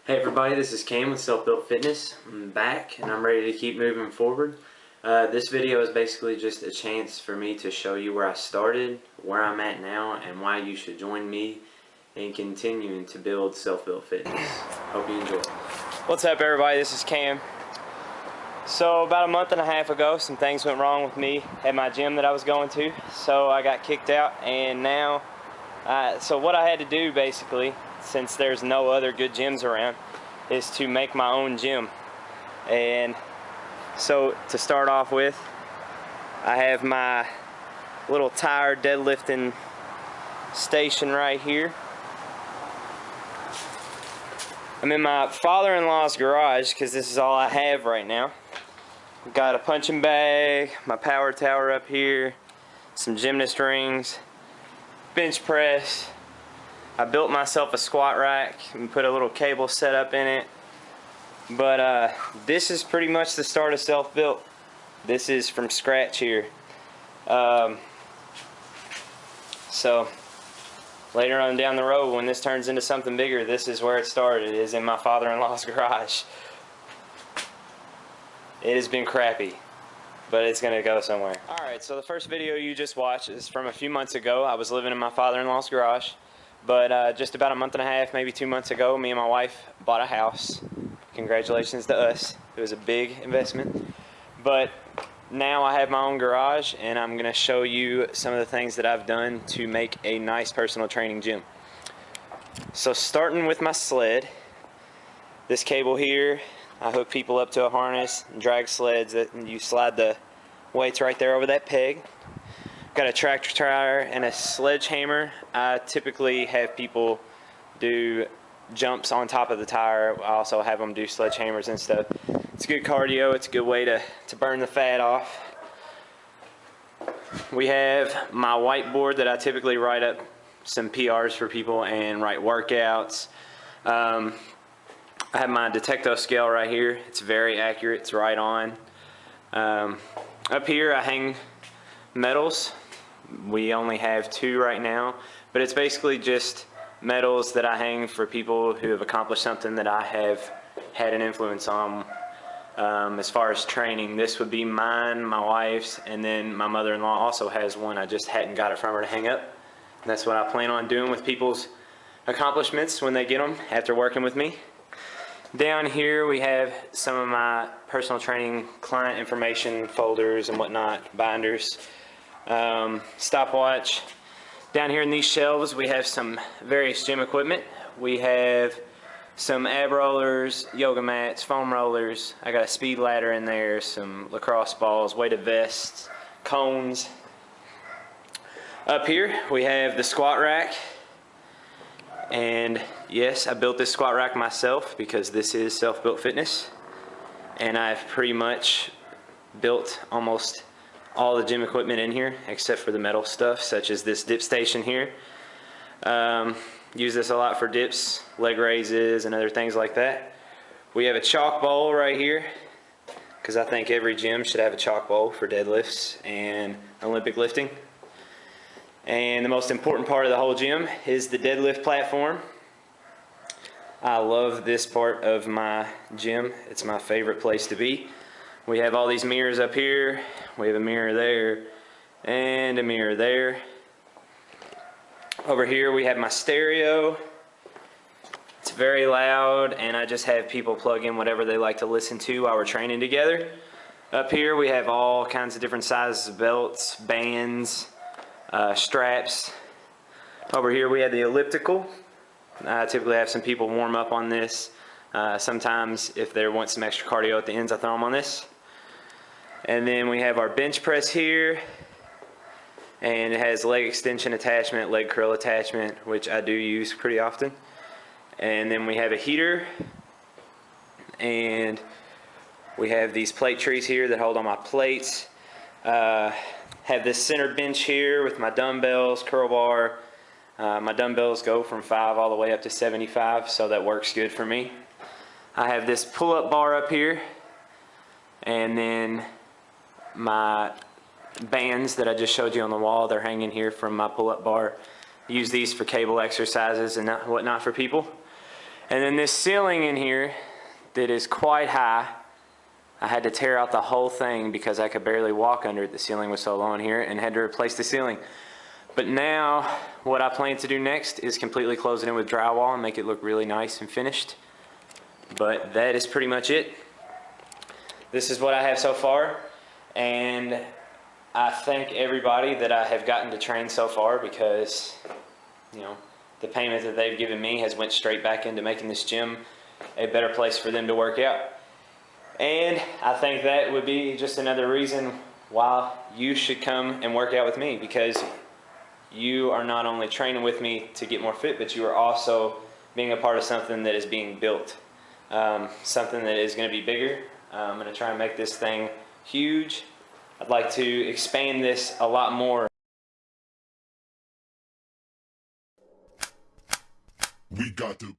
Hey everybody, this is Cam with Self Built Fitness. I'm back and I'm ready to keep moving forward. This video is basically just a chance for me to show you where I started, where I'm at now, and why you should join me in continuing to build Self Built Fitness. Hope you enjoy. What's up everybody, this is Cam. So about a month and a half ago, some things went wrong with me at my gym that I was going to. So I got kicked out, and now, so what I had to do basically, since there's no other good gyms around, is to make my own gym. And so to start off with, I have my little tire deadlifting station right here. I'm in my father-in-law's garage because this is all I have right now. Got a punching bag, my power tower up here, some gymnast rings, bench press. I built myself a squat rack and put a little cable setup in it. But this is pretty much the start of Self Built. This is from scratch here. So later on down the road, when this turns into something bigger, this is where it started. It is in my father-in-law's garage. It has been crappy, but it's gonna go somewhere. Alright, so the first video you just watched is from a few months ago. I was living in my father-in-law's garage. But just about a month and a half, maybe 2 months ago, me and my wife bought a house. Congratulations to us. It was a big investment. But now I have my own garage, and I'm going to show you some of the things that I've done to make a nice personal training gym. So starting with my sled, this cable here, I hook people up to a harness and drag sleds that you slide the weights right there over that peg. Got a tractor tire and a sledgehammer. I typically have people do jumps on top of the tire. I also have them do sledgehammers and stuff. It's good cardio. It's a good way to burn the fat off. We have my whiteboard that I typically write up some PRs for people and write workouts. I have my Detecto scale right here. It's very accurate. It's right on. Up here I hang medals. We only have 2 right now, but it's basically just medals that I hang for people who have accomplished something that I have had an influence on. As far as training, this would be mine, my wife's, and then my mother-in-law also has one. I just hadn't got it from her to hang up. And that's what I plan on doing with people's accomplishments when they get them after working with me. Down here we have some of my personal training client information folders and whatnot, binders. Stopwatch. Down here in these shelves we have some various gym equipment. We have some ab rollers, yoga mats, foam rollers. I got a speed ladder in there, some lacrosse balls, weighted vests, cones. Up here we have the squat rack, and yes, I built this squat rack myself because this is Self Built Fitness, and I've pretty much built almost all the gym equipment in here except for the metal stuff, such as this dip station here. Use this a lot for dips, leg raises, and other things like that. We have a chalk bowl right here because I think every gym should have a chalk bowl for deadlifts and Olympic lifting. And the most important part of the whole gym is the deadlift platform. I love this part of my gym. It's my favorite place to be. We have all these mirrors up here. We have a mirror there and a mirror there. Over here we have my stereo. It's very loud, and I just have people plug in whatever they like to listen to while we're training together. Up here we have all kinds of different sizes of belts, bands, straps. Over here we have the elliptical. I typically have some people warm up on this. Sometimes if they want some extra cardio at the ends, I throw them on this. And then we have our bench press here, and it has leg extension attachment, leg curl attachment, which I do use pretty often. And then we have a heater, and we have these plate trees here that hold all my plates. Have this center bench here with my dumbbells, curl bar. My dumbbells go from 5 all the way up to 75, so that works good for me. I have this pull-up bar up here, and then my bands that I just showed you on the wall, they're hanging here from my pull-up bar. Use these for cable exercises and whatnot for people. And then this ceiling in here that is quite high, I had to tear out the whole thing because I could barely walk under it. The ceiling was so low in here, and had to replace the ceiling. But now what I plan to do next is completely close it in with drywall and make it look really nice and finished. But that is pretty much it. This is what I have so far, and I thank everybody that I have gotten to train so far, because you know, the payment that they've given me has went straight back into making this gym a better place for them to work out. And I think that would be just another reason why you should come and work out with me, because you are not only training with me to get more fit, but you are also being a part of something that is being built. Something that is going to be bigger. I'm going to try and make this thing huge. I'd like to expand this a lot more. We got to